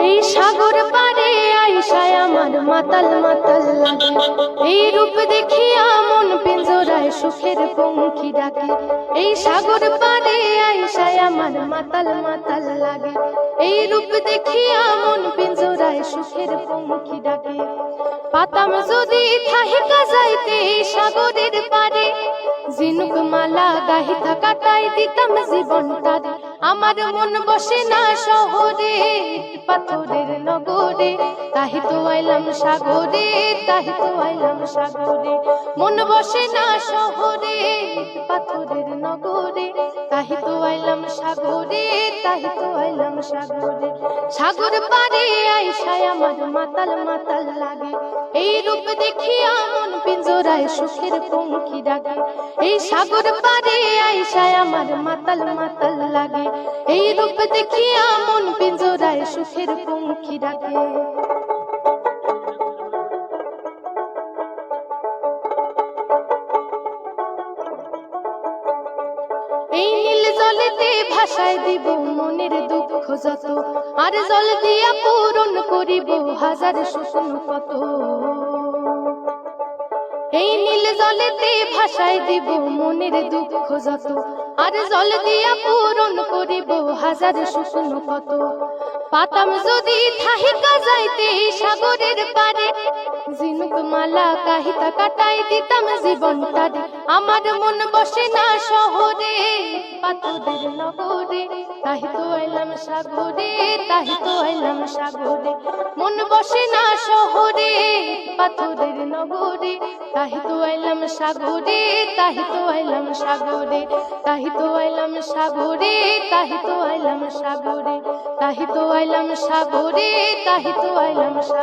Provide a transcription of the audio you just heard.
এই সাগর পারে আইসায় আমার মাতাল মাতাল লাগে, এই রূপ দেখিয়া মন পিঞ্জরায় সুখের পঙ্খী ডাকে। এই সাগর পারে আইসায় আমার মাতাল মাতাল লাগে, এই রূপ দেখিয়া মন পিঞ্জরায় সুখের পঙ্খী ডাকে। পাতাম যদি থাহিকা যাইতে সাগরের পারে, ঝিনুক মালা গাহিতা কাটাই দিতাম জীবনটারে। আমার মন বসে না শহরে পাথরের নগরে, তাহি তো আইলাম সাগরে, তাহি তো আইলাম সাগরে। মন বসে না শহরে পাথরের নগরে, তাহি তো আইলাম সাগরে, তাহি তো আইলাম সাগরে। সাগর পারে আইসায় আমার মাতাল মাতাল লাগে, এই রূপ দেখিয়া মন পিঞ্জরায় সুখের পঙ্খী ডাকে। এই সাগর পারে আইসায় আমার মাতাল মাতাল লাগে, এই রূপ দেখিয়া মন পিঞ্জরায় সুখের পঙ্খী ডাকে। এই নীল জলেতে ভাসায় দিব মনের দুঃখ যত, আর জল দিয়া পূরণ করিব হাজার স্বপ্ন কত। এই নীল জলেতে ভাসায় দিব মনের দুঃখ যত, আর জল দিয়া পূরণ করিব হাজার স্বপ্ন কত। পাতাম যদি থাহিকা যাইতে সাগরের পারে, ঝিনুক মালা গাহিতা কাটাই দিতাম জীবনটারে। আমার মন বসে না শহরে পাথরের নগরে, তাহি তো আইলাম সাগরে, তাহি তো আইলাম সাগরে। মন বসে না শহরে পাথরের নগরে, তাহি তো আইলাম সাগরে, তাহি তো আইলাম সাগরে। তাহি তো আইলাম সাগরে, তাহি তো আইলাম সাগরে। তাহি তো আইলাম সাগরে, তাহি তো আইলাম সাগরে।